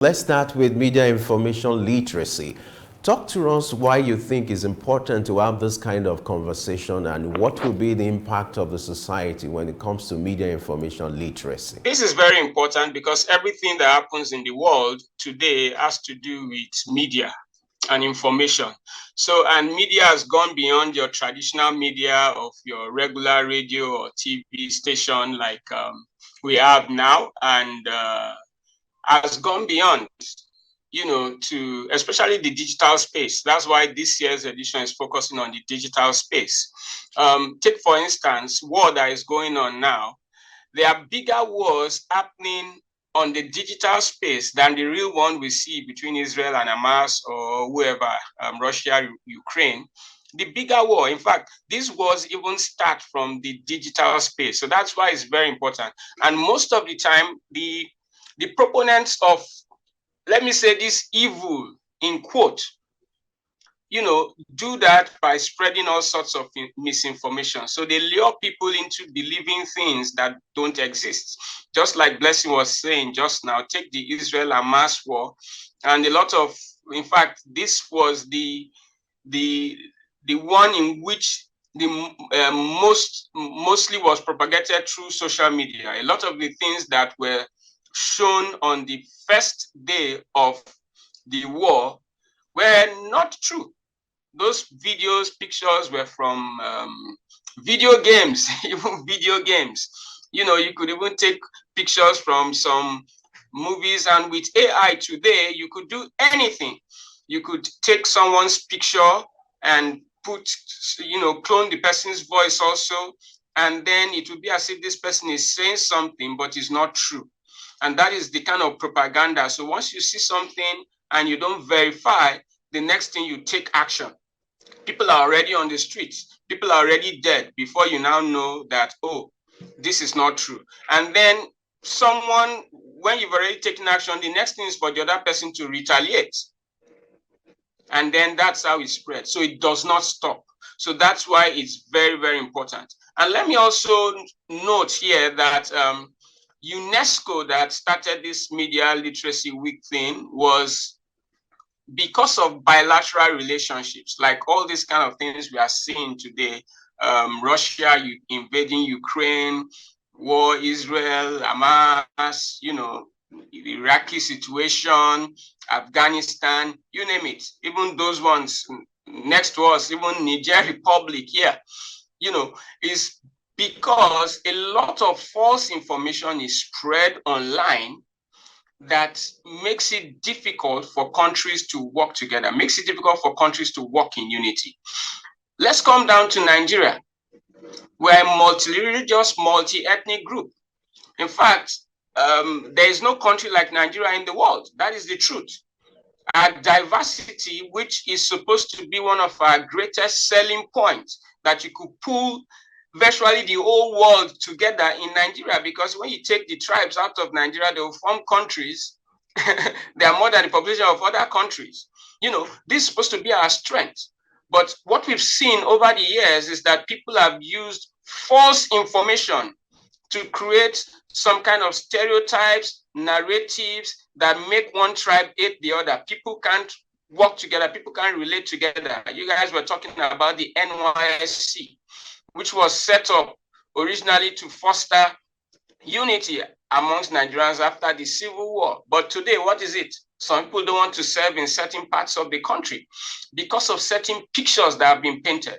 Let's start with media information literacy. Talk to us why you think it's important to have this kind of conversation and what will be the impact of the society when it comes to media information literacy. This is very important because everything that happens in the world today has to do with media and information. So, and media has gone beyond your traditional media of your regular radio or TV station like we have now, and has gone beyond, to especially the digital space. That's why this year's edition is focusing on the digital space. Take, for instance, war that is going on now. There are bigger wars happening on the digital space than the real one we see between Israel and Hamas or whoever, Russia, Ukraine. The bigger war, in fact, these wars even start from the digital space. So that's why it's very important. And most of the time, the proponents of, let me say, this evil, in quote, do that by spreading all sorts of misinformation. So they lure people into believing things that don't exist. Just like Blessing was saying just now, take the Israel-Hamas war, and a lot of, in fact, this was the one in which the mostly was propagated through social media. A lot of the things that were shown on the first day of the war were not true. Those videos, pictures were from video games, even video games. You could even take pictures from some movies, and with AI today, you could do anything. You could take someone's picture and clone the person's voice also, and then it would be as if this person is saying something, but it's not true. And that is the kind of propaganda. So once you see something and you don't verify, the next thing you take action. People are already on the streets. People are already dead before you now know that, oh, this is not true. And then someone, when you've already taken action, the next thing is for the other person to retaliate. And then that's how it spreads. So it does not stop. So that's why it's very, very important. And let me also note here that UNESCO, that started this media literacy week thing, was because of bilateral relationships, like all these kind of things we are seeing today. Russia invading Ukraine, war, Israel, Hamas, the Iraqi situation, Afghanistan, you name it. Even those ones next to us, even Niger Republic here, is because a lot of false information is spread online that makes it difficult for countries to work together, makes it difficult for countries to work in unity. Let's come down to Nigeria. We're a multi-religious, multi-ethnic group. In fact, there is no country like Nigeria in the world. That is the truth. Our diversity, which is supposed to be one of our greatest selling points, that you could pull virtually the whole world together in Nigeria, because when you take the tribes out of Nigeria, they will form countries. They are more than the population of other countries. This is supposed to be our strength. But what we've seen over the years is that people have used false information to create some kind of stereotypes, narratives that make one tribe hate the other. People can't work together. People can't relate together. You guys were talking about the NYSC, which was set up originally to foster unity amongst Nigerians after the Civil War. But today, what is it? Some people don't want to serve in certain parts of the country because of certain pictures that have been painted.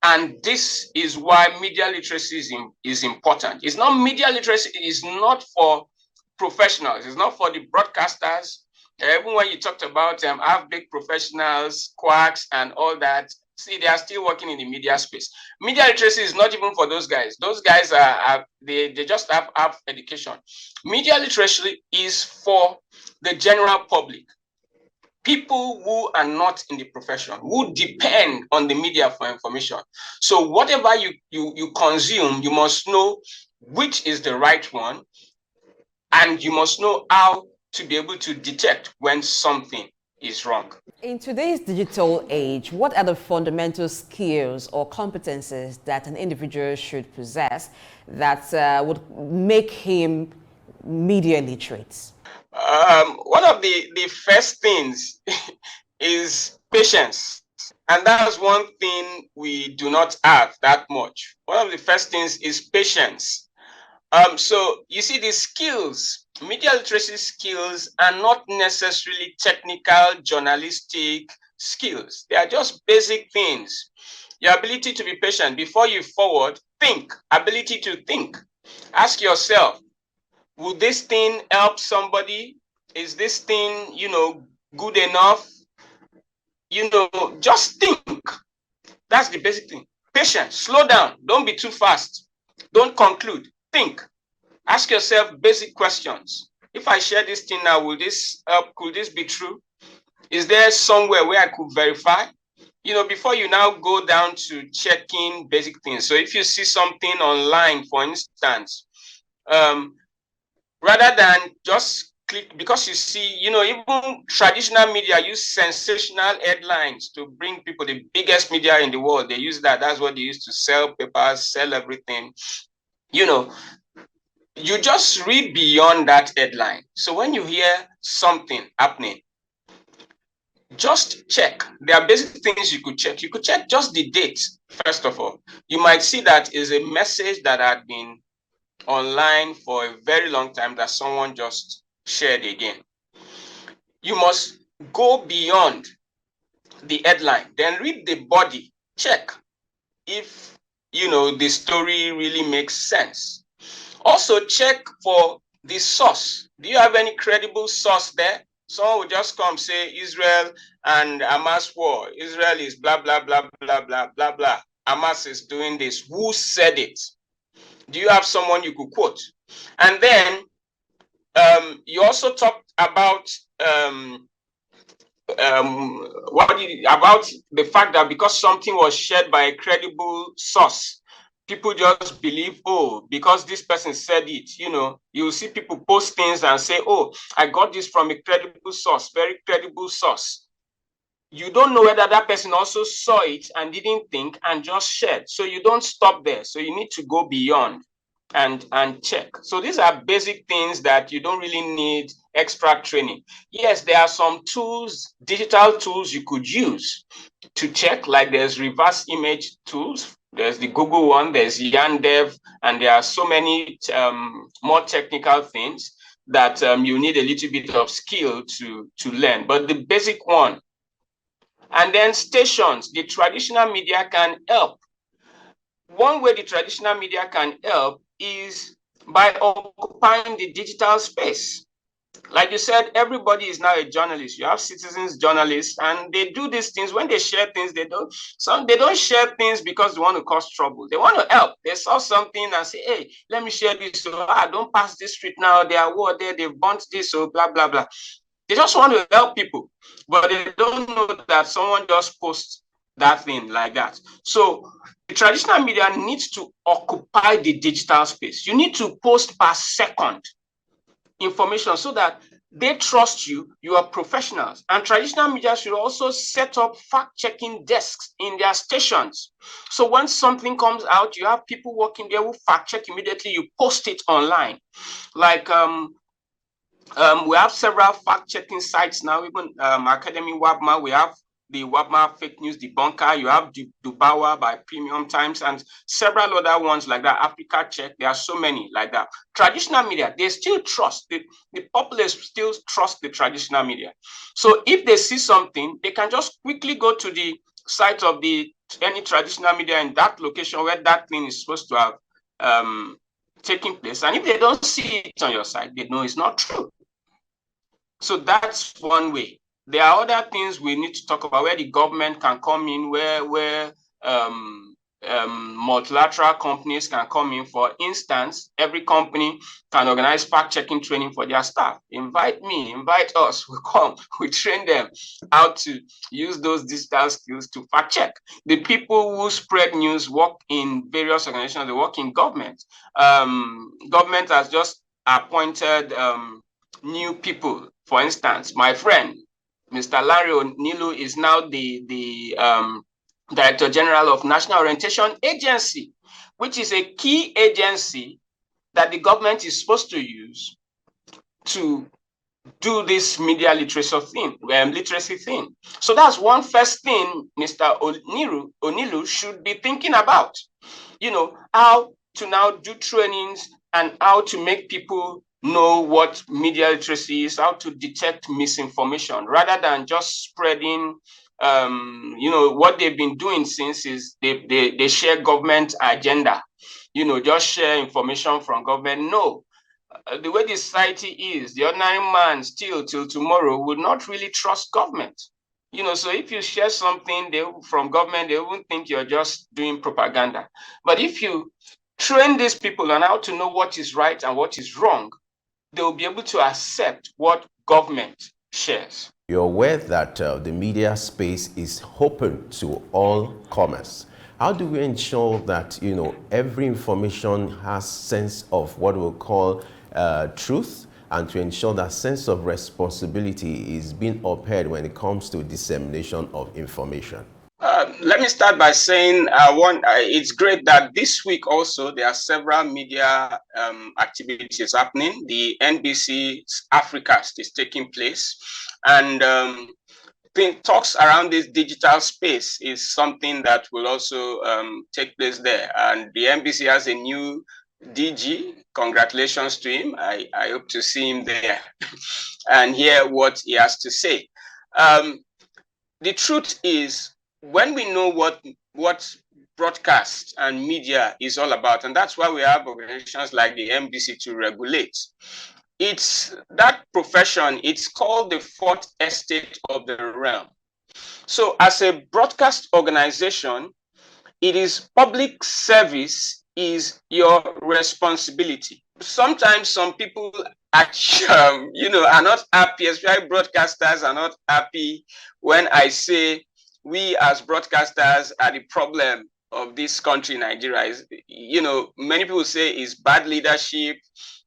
And this is why media literacy is important. It's not media literacy, is not for professionals. It's not for the broadcasters. Even when you talked about half-baked professionals, quacks, and all that, see, they are still working in the media space. Media literacy is not even for those guys. Those guys they just have education. Media literacy is for the general public. People who are not in the profession, who depend on the media for information. So whatever you consume, you must know which is the right one, and you must know how to be able to detect when something is wrong. In today's digital age, what are the fundamental skills or competences that an individual should possess that would make him media literate? One of the first things is patience. And that's one thing we do not have that much. One of the first things is patience. So you see, the skills, media literacy skills, are not necessarily technical, journalistic skills. They are just basic things. Your ability to be patient before you forward, think, ability to think. Ask yourself, will this thing help somebody? Is this thing, good enough? Just think. That's the basic thing. Patience, slow down. Don't be too fast. Don't conclude. Think. Ask yourself basic questions. If I share this thing now, will this help? Could this be true? Is there somewhere where I could verify? Before you now go down to checking basic things. So if you see something online, for instance, rather than just click, because you see, even traditional media use sensational headlines to bring people, the biggest media in the world, they use that. That's what they use to sell papers, sell everything. You just read beyond that headline. So when you hear something happening, just check. There are basic things you could check. You could check just the date, first of all. You might see that is a message that had been online for a very long time that someone just shared again. You must go beyond the headline, then read the body, check if the story really makes sense. Also check for the source. Do you have any credible source there? Someone will just come say Israel and Hamas war. Israel is blah, blah, blah, blah, blah, blah, blah. Hamas is doing this. Who said it? Do you have someone you could quote? And then you also talked about about the fact that because something was shared by a credible source, people just believe, oh, because this person said it. You'll see people post things and say, oh, I got this from a credible source, very credible source. You don't know whether that person also saw it and didn't think and just shared. So you don't stop there. So you need to go beyond and check. So these are basic things that you don't really need extra training. Yes, there are some tools, digital tools you could use to check, like there's reverse image tools. There's the Google one, there's Yandev, and there are so many more technical things that you need a little bit of skill to learn. But the basic one, and then stations, the traditional media can help. One way the traditional media can help is by occupying the digital space. Like you said, everybody is now a journalist. You have citizens journalists, and they do these things. When they share things, they don't share things because they want to cause trouble. They want to help. They saw something and say, hey, let me share this. So don't pass this street now. They are war there, they've burnt this, so blah, blah, blah. They just want to help people, but they don't know that someone just posts that thing like that. So the traditional media needs to occupy the digital space. You need to post per second information so that they trust you. You are professionals. And traditional media should also set up fact-checking desks in their stations. So when something comes out, you have people working there who fact-check immediately. You post it online. Like we have several fact-checking sites now, even Academy Wabma. We have the Wabma Fake News Debunker. You have Dubawa by Premium Times and several other ones like that. Africa Check. There are so many like that. Traditional media, they still trust. The populace still trust the traditional media. So if they see something, they can just quickly go to the site of any traditional media in that location where that thing is supposed to have taking place. And if they don't see it on your site, they know it's not true. So that's one way. There are other things we need to talk about where the government can come in, where multilateral companies can come in. For instance, every company can organize fact-checking training for their staff. Invite me, invite us, we come, we train them how to use those digital skills to fact-check. The people who spread news work in various organizations, they work in government. Government has just appointed new people. For instance, my friend, Mr. Larry Onilu, is now the Director General of National Orientation Agency, which is a key agency that the government is supposed to use to do this media literacy thing. So that's one first thing Mr. Onilu should be thinking about. How to now do trainings and how to make people know what media literacy is, how to detect misinformation, rather than just spreading what they've been doing since is they share government agenda, just share information from government. No, the way the society is, the ordinary man still till tomorrow would not really trust government. So if you share something from government, they won't think you're just doing propaganda. But if you train these people on how to know what is right and what is wrong, they'll be able to accept what government shares. You're aware that the media space is open to all comers. How do we ensure that every information has sense of what we'll call truth, and to ensure that sense of responsibility is being upheld when it comes to dissemination of information? Let me start by saying it's great that this week also there are several media activities happening. The NBC's Africa is taking place, and talks around this digital space is something that will also take place there. And the NBC has a new DG. Congratulations to him. I hope to see him there and hear what he has to say. The truth is, when we know what broadcast and media is all about, and that's why we have organizations like the NBC to regulate, it's that profession, it's called the fourth estate of the realm. So as a broadcast organization, it is public service is your responsibility. Sometimes some people actually, are not happy, especially broadcasters are not happy when I say we as broadcasters are the problem of this country, Nigeria. Is, many people say it's bad leadership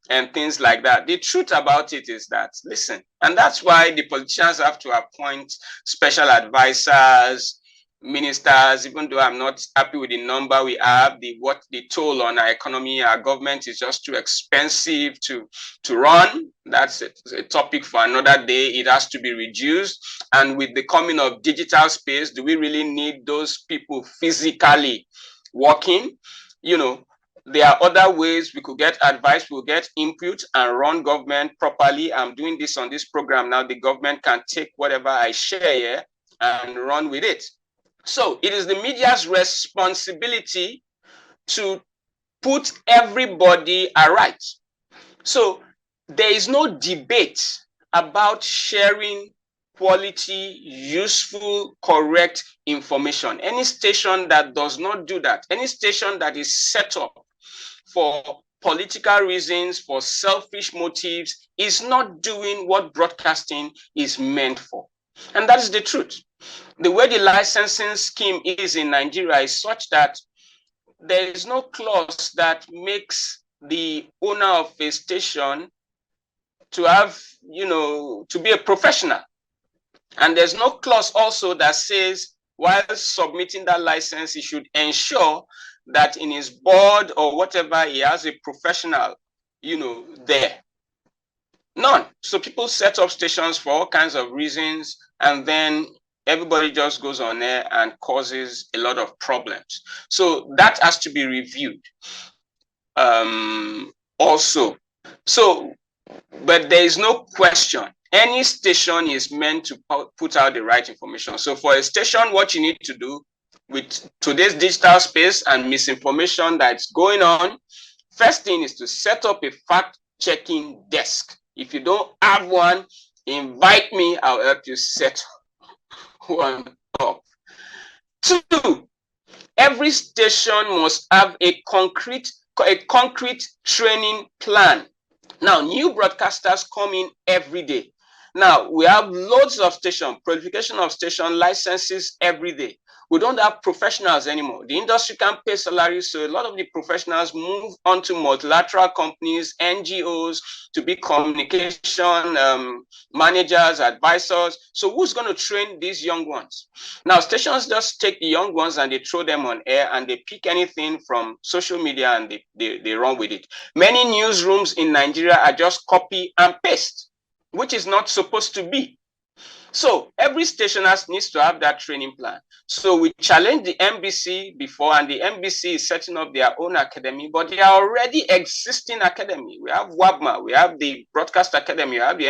and things like that. The truth about it is that, listen, and that's why the politicians have to appoint special advisors, ministers. Even though I'm not happy with the number we have, what the toll on our economy, our government is just too expensive to run. That's a topic for another day. It has to be reduced. And with the coming of digital space, do we really need those people physically working? There are other ways we could get advice, we'll get input and run government properly. I'm doing this on this program now. The government can take whatever I share here and run with it. So it is the media's responsibility to put everybody aright. So there is no debate about sharing quality, useful, correct information. Any station that does not do that, any station that is set up for political reasons, for selfish motives, is not doing what broadcasting is meant for. And that is the truth. The way the licensing scheme is in Nigeria is such that there is no clause that makes the owner of a station to have, to be a professional. And there's no clause also that says while submitting that license, he should ensure that in his board or whatever, he has a professional, there. None. So people set up stations for all kinds of reasons, and then everybody just goes on there and causes a lot of problems. So that has to be reviewed also. So, but there is no question. Any station is meant to put out the right information. So for a station, what you need to do with today's digital space and misinformation that's going on, first thing is to set up a fact-checking desk. If you don't have one, invite me, I'll help you set one up. 2, every station must have a concrete training plan. Now, new broadcasters come in every day. Now, we have loads of station, proliferation of station licenses every day. We don't have professionals anymore. The industry can't pay salaries, so a lot of the professionals move on to multilateral companies, NGOs, to be communication managers, advisors. So who's going to train these young ones? Now, stations just take the young ones and they throw them on air and they pick anything from social media and they run with it. Many newsrooms in Nigeria are just copy and paste. which is not supposed to be. So every station needs to have that training plan. So we challenged the NBC before, and the NBC is setting up their own academy, but they are already existing academy. We have WABMA, we have the Broadcast Academy, we have the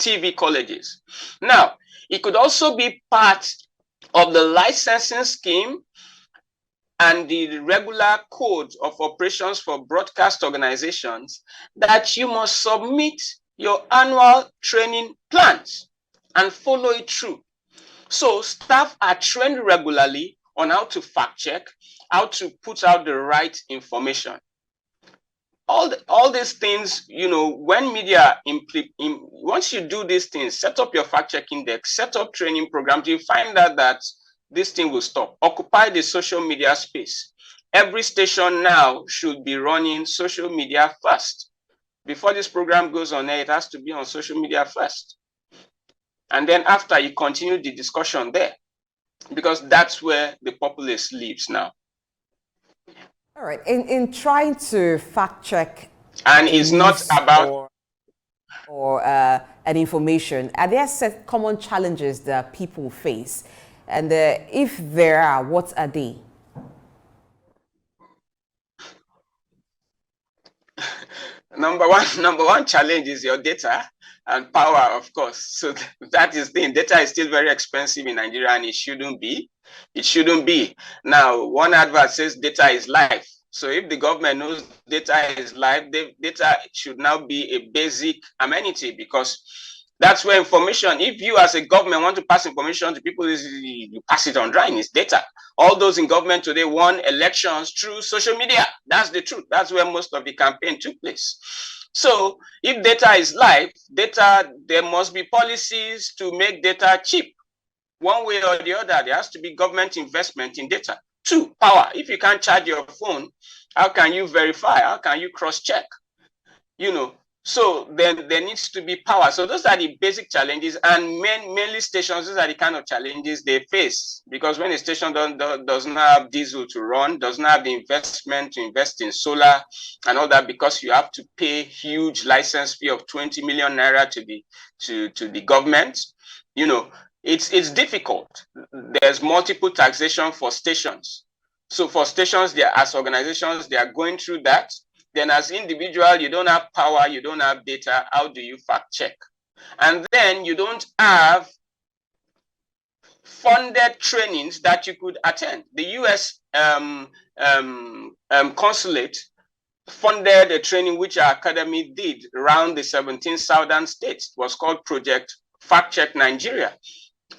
TV colleges. Now, it could also be part of the licensing scheme and the regular code of operations for broadcast organizations that you must submit your annual training plans and follow it through. So staff are trained regularly on how to fact check, how to put out the right information. All these things, when media once you do these things, set up your fact checking deck, set up training programs, you find out that this thing will stop. Occupy the social media space. Every station now should be running social media first. Before this program goes on air, it has to be on social media first. And then after, you continue the discussion there, because that's where the populace lives now. All right. In trying to fact check, and it's not about or an information, are there set common challenges that people face? And if there are, what are they? Number one challenge is your data and power, of course. So that is the thing. Data is still very expensive in Nigeria, and it shouldn't be. It shouldn't be. Now, one advert says data is life. So if the government knows data is life, data should now be a basic amenity, because that's where information, if you as a government want to pass information to people, you pass it on drawing, it's data. All those in government today won elections through social media. That's the truth. That's where most of the campaign took place. So if data is life, there must be policies to make data cheap. One way or the other, there has to be government investment in data. 2, power. If you can't charge your phone, how can you verify? How can you cross-check? So then there needs to be power. So those are the basic challenges, and mainly stations, those are the kind of challenges they face, because when a station doesn't have diesel to run, doesn't have the investment to invest in solar and all that, because you have to pay huge license fee of 20 million naira to the government, it's difficult. There's multiple taxation for stations. So for stations, as organizations, they are going through that. Then as individual, you don't have power, you don't have data. How do you fact check? And then you don't have funded trainings that you could attend. The US consulate funded a training which our academy did around the 17 southern states. It was called Project Fact Check Nigeria.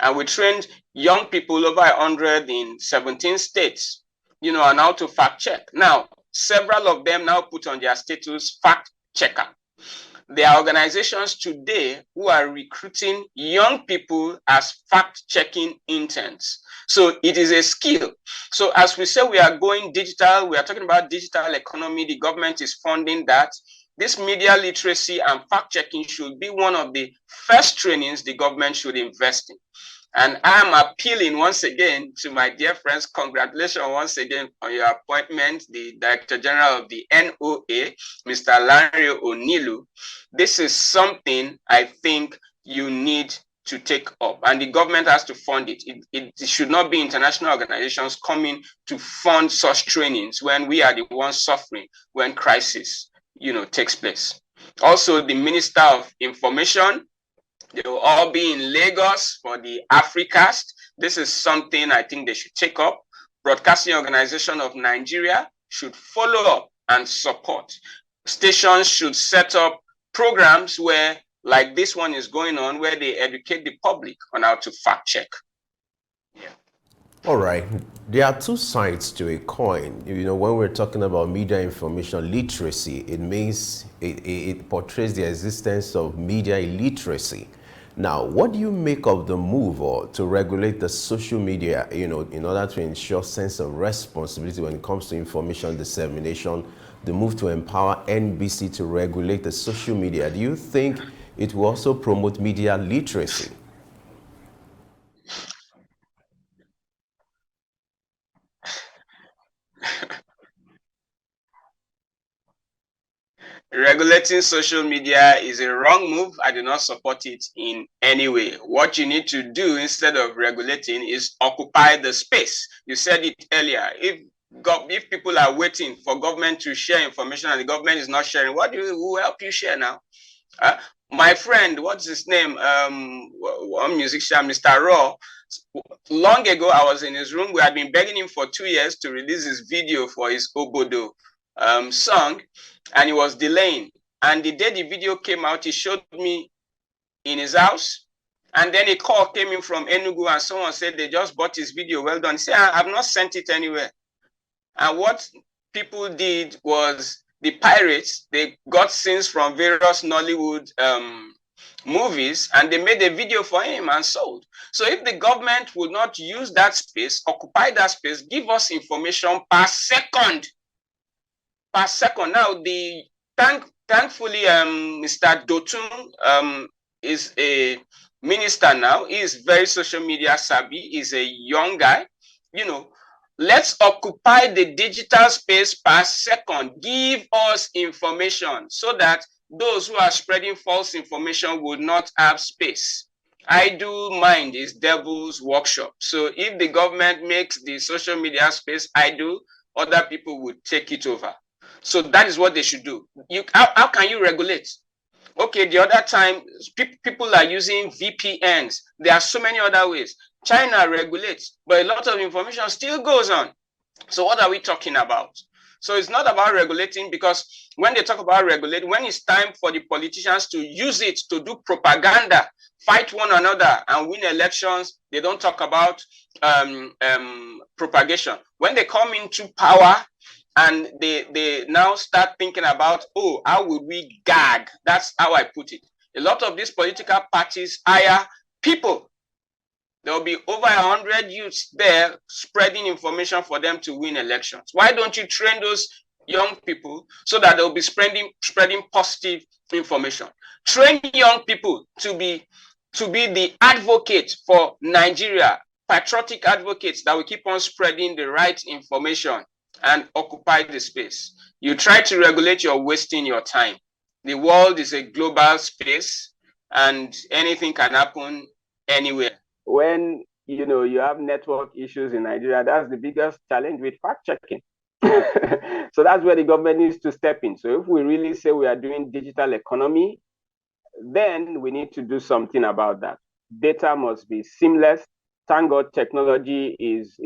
And we trained young people, over 100 in 17 states, on how to fact check. Now, several of them now put on their status fact checker. There are organizations today who are recruiting young people as fact checking interns. So it is a skill. So as we say, we are going digital, we are talking about digital economy, the government is funding that. This media literacy and fact checking should be one of the first trainings the government should invest in. And I'm appealing once again to my dear friends, congratulations once again on your appointment, the Director General of the NOA, Mr. Larry Onilu. This is something I think you need to take up, and the government has to fund it. It should not be international organizations coming to fund such trainings when we are the ones suffering when crisis, takes place. Also, the Minister of Information, they will all be in Lagos for the Africast. This is something I think they should take up. Broadcasting Organization of Nigeria should follow up and support. Stations should set up programs where, like this one is going on, where they educate the public on how to fact check. Yeah. All right. There are two sides to a coin. When we're talking about media information literacy, it means it portrays the existence of media illiteracy. Now, what do you make of the move to regulate the social media, in order to ensure sense of responsibility when it comes to information dissemination, the move to empower NBC to regulate the social media? Do you think it will also promote media literacy? Regulating social media is a wrong move. I do not support it in any way. What you need to do instead of regulating is occupy the space. You said it earlier. If people are waiting for government to share information and the government is not sharing, who will help you share now? My friend, what's his name? One musician, Mr. Raw. Long ago, I was in his room. We had been begging him for 2 years to release his video for his Obodo song, and he was delaying. And the day the video came out, he showed me in his house. And then a call came in from Enugu, and someone said they just bought his video. Well done. He said, I've not sent it anywhere. And what people did was the pirates, they got scenes from various Nollywood movies, and they made a video for him and sold. So if the government would not use that space, occupy that space, give us information per second. Now, thankfully, Mr. Dotun is a minister now. He is very social media savvy. He's a young guy. Let's occupy the digital space per second. Give us information so that those who are spreading false information would not have space. Idle mind is devil's workshop. So if the government makes the social media space idle, other people would take it over. So that is what they should do. How can you regulate? Okay, the other time, people are using VPNs. There are so many other ways. China regulates, but a lot of information still goes on. So what are we talking about? So it's not about regulating, because when they talk about regulating, when it's time for the politicians to use it to do propaganda, fight one another and win elections, they don't talk about propagation. When they come into power, and they now start thinking about, oh, how would we gag? That's how I put it. A lot of these political parties hire people. There will be over 100 youths there spreading information for them to win elections. Why don't you train those young people so that they'll be spreading positive information? Train young people to be the advocate for Nigeria, patriotic advocates that will keep on spreading the right information and occupy the space. You try to regulate, you're wasting your time. The world is a global space, and anything can happen anywhere. When you have network issues in Nigeria, that's the biggest challenge with fact checking. So that's where the government needs to step in. So if we really say we are doing digital economy, then we need to do something about that. Data must be seamless. Thank God technology is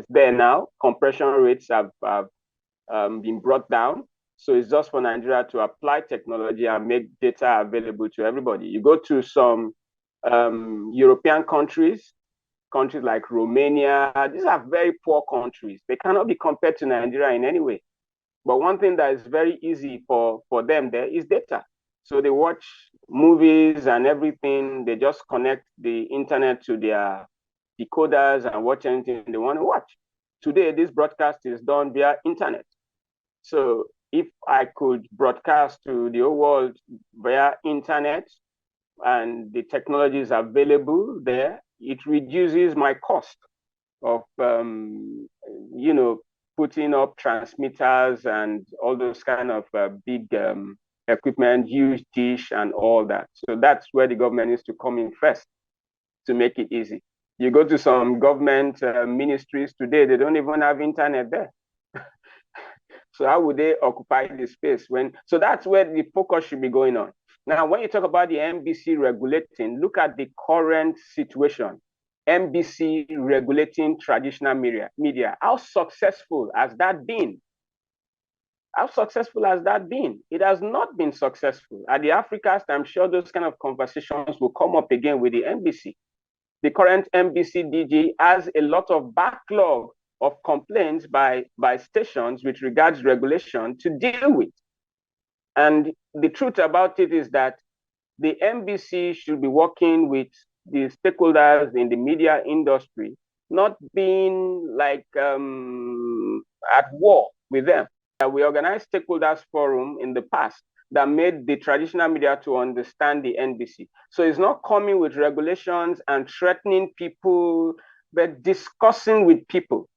there now. Compression rates have been brought down. So it's just for Nigeria to apply technology and make data available to everybody. You go to some European countries like Romania, these are very poor countries. They cannot be compared to Nigeria in any way. But one thing that is very easy for them there is data. So they watch movies and everything. They just connect the internet to their decoders and watch anything they want to watch. Today, this broadcast is done via internet. So if I could broadcast to the whole world via internet and the technology is available there, it reduces my cost of, putting up transmitters and all those kind of big equipment, huge dish and all that. So that's where the government needs to come in first to make it easy. You go to some government ministries today, they don't even have internet there. So how would they occupy the space so that's where the focus should be going on. Now, when you talk about the NBC regulating, look at the current situation. NBC regulating traditional media. How successful has that been? How successful has that been? It has not been successful. At the Africast, I'm sure those kind of conversations will come up again with the NBC. The current NBC DG has a lot of backlog of complaints by stations with regards regulation to deal with. And the truth about it is that the NBC should be working with the stakeholders in the media industry, not being like at war with them. We organized stakeholders forum in the past that made the traditional media to understand the NBC. So it's not coming with regulations and threatening people, but discussing with people,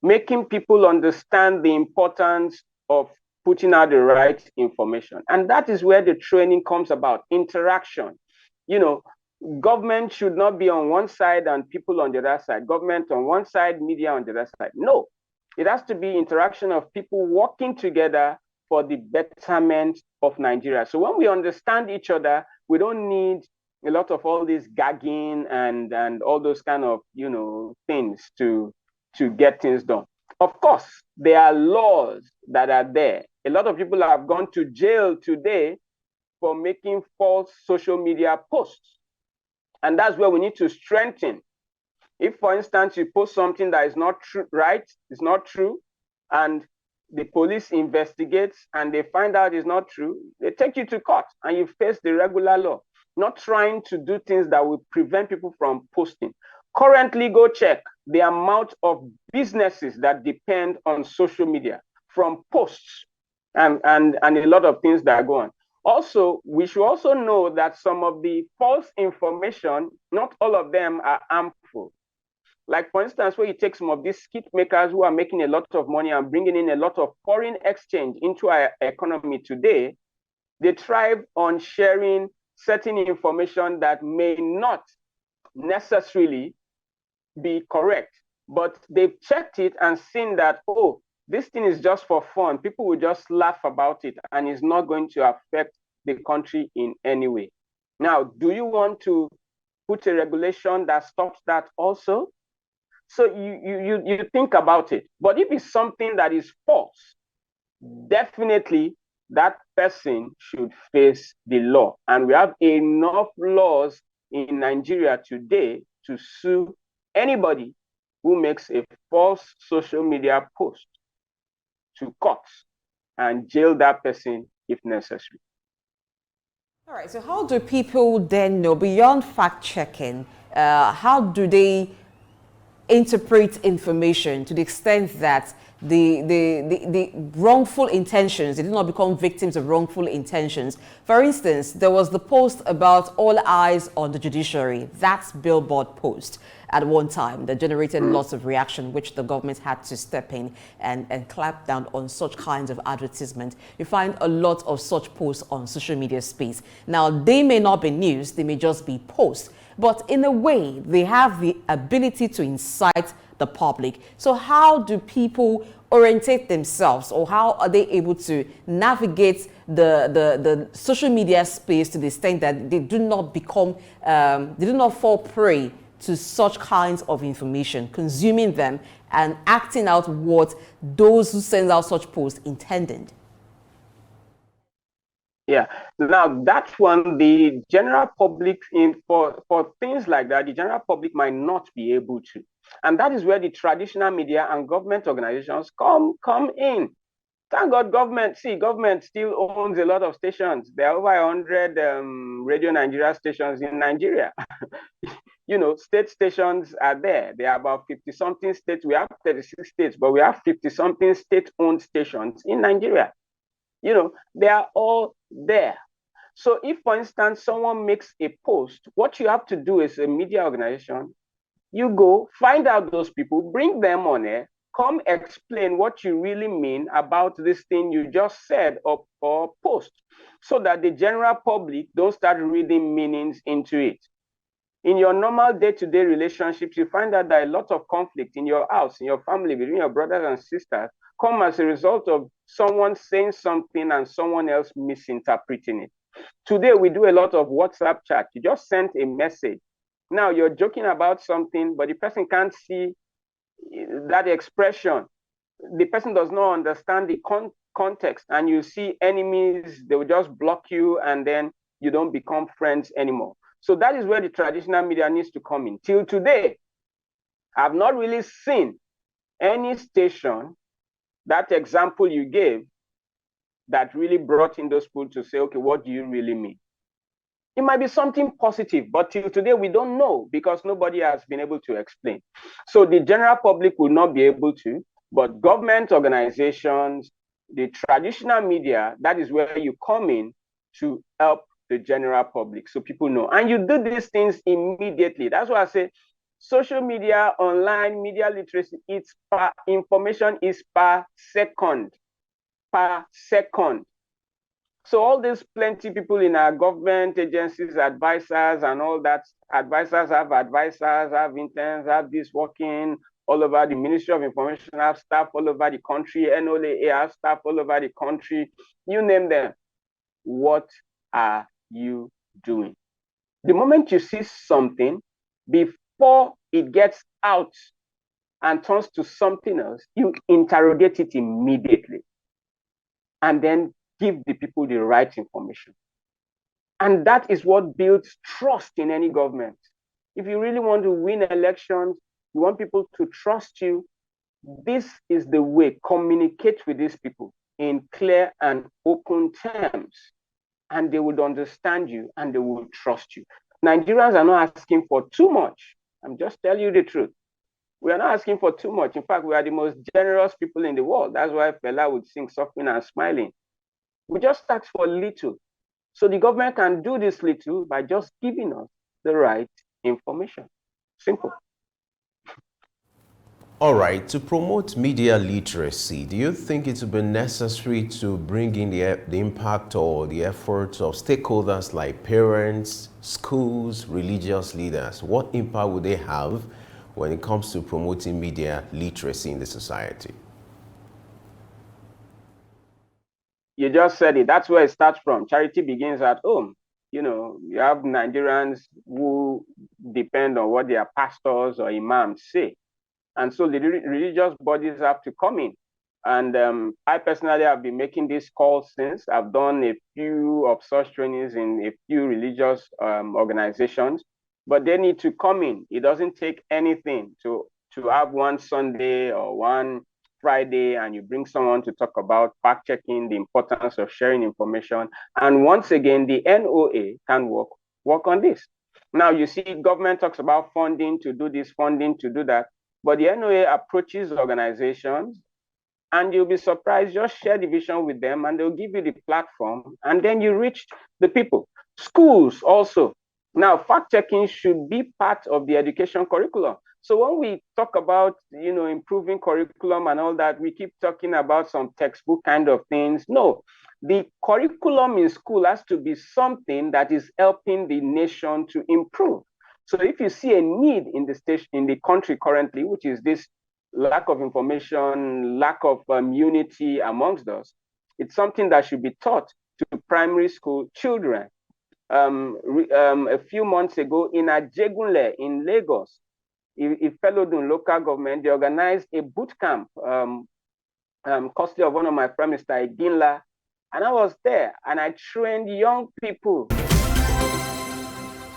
making people understand the importance of putting out the right information. And that is where the training comes about, interaction. You know, government should not be on one side and people on the other side. Government on one side, media on the other side. No, it has to be interaction of people working together for the betterment of Nigeria. So when we understand each other, we don't need a lot of all this gagging and all those kind of, you know, things to get things done. Of course, there are laws that are there. A lot of people have gone to jail today for making false social media posts. And that's where we need to strengthen. If, for instance, you post something that is not true, right? It's not true, and the police investigates and they find out it's not true, they take you to court and you face the regular law. Not trying to do things that will prevent people from posting. Currently, go check the amount of businesses that depend on social media from posts and a lot of things that go on. Also, we should also know that some of the false information, not all of them are harmful. Like, for instance, where you take some of these skit makers who are making a lot of money and bringing in a lot of foreign exchange into our economy today, they thrive on sharing certain information that may not necessarily be correct, but they've checked it and seen that, oh, this thing is just for fun. People will just laugh about it and it's not going to affect the country in any way. Now, do you want to put a regulation that stops that also? So you think about it. But if it's something that is false, definitely that person should face the law. And we have enough laws in Nigeria today to sue anybody who makes a false social media post to court and jail that person if necessary. All right, so how do people then know, beyond fact-checking, how do they interpret information to the extent that the wrongful intentions, they do not become victims of wrongful intentions? For instance, there was the post about all eyes on the judiciary. That's billboard post at one time that generated lots of reaction, which the government had to step in and clamp down on such kinds of advertisement. You find a lot of such posts on social media space. Now, they may not be news, they may just be posts, but in a way, they have the ability to incite the public. So how do people orientate themselves, or how are they able to navigate the social media space to the extent that they do not become, they do not fall prey to such kinds of information, consuming them and acting out what those who send out such posts intended? Yeah. Now that one, the general public, for things like that, the general public might not be able to, and that is where the traditional media and government organizations come in. Thank God, government still owns a lot of stations. There are over 100 Radio Nigeria stations in Nigeria. You know, state stations are there. There are about 50-something states. We have 36 states, but we have 50-something state-owned stations in Nigeria. You know, they are all there. So if, for instance, someone makes a post, what you have to do as a media organization, you go find out those people, bring them on air, come explain what you really mean about this thing you just said or post, so that the general public don't start reading meanings into it. In your normal day-to-day relationships, you find out that a lot of conflict in your house, in your family, between your brothers and sisters, come as a result of someone saying something and someone else misinterpreting it. Today, we do a lot of WhatsApp chat. You just sent a message. Now you're joking about something, but the person can't see that expression. The person does not understand the context, and you see enemies, they will just block you, and then you don't become friends anymore. So that is where the traditional media needs to come in. Till today, I've not really seen any station, that example you gave, that really brought in those people to say, okay, what do you really mean? It might be something positive, but till today, we don't know because nobody has been able to explain. So the general public will not be able to, but government organizations, the traditional media, that is where you come in to help the general public so people know. And you do these things immediately. That's why I say social media, online media literacy, information is per second. per second. So all these plenty people in our government agencies, advisors and all that, advisors, have interns, have this working all over the Ministry of Information, have staff all over the country, NOAA have staff all over the country, you name them. What are you doing? The moment you see something, before it gets out and turns to something else, you interrogate it immediately and then give the people the right information. And that is what builds trust in any government. If you really want to win elections, you want people to trust you, this is the way. Communicate with these people in clear and open terms, and they would understand you and they will trust you. Nigerians are not asking for too much. I'm just telling you the truth. We are not asking for too much. In fact, we are the most generous people in the world. That's why Fela would sing Suffering and Smiling. We just ask for little. So the government can do this little by just giving us the right information. Simple. All right, to promote media literacy, do you think it would be necessary to bring in the impact or the efforts of stakeholders like parents, schools, religious leaders? What impact would they have when it comes to promoting media literacy in the society? You just said it. That's where it starts from. Charity begins at home. You know, you have Nigerians who depend on what their pastors or imams say. And so the religious bodies have to come in. And I personally have been making this call since. I've done a few of such trainings in a few religious organizations, but they need to come in. It doesn't take anything to have one Sunday or one Friday and you bring someone to talk about fact-checking, the importance of sharing information. And once again, the NOA can work on this. Now, you see, government talks about funding to do this, funding to do that. But the NOA approaches organizations and you'll be surprised, just share the vision with them and they'll give you the platform and then you reach the people. Schools also. Now, fact-checking should be part of the education curriculum. So when we talk about, improving curriculum and all that, we keep talking about some textbook kind of things. No, the curriculum in school has to be something that is helping the nation to improve. So if you see a need in the country currently, which is this lack of information, lack of unity amongst us, it's something that should be taught to primary school children. A few months ago in Ajegunle in Lagos, Unveiled local government, they organized a boot camp, costly of one of my friends, Mr. Iginla, and I was there and I trained young people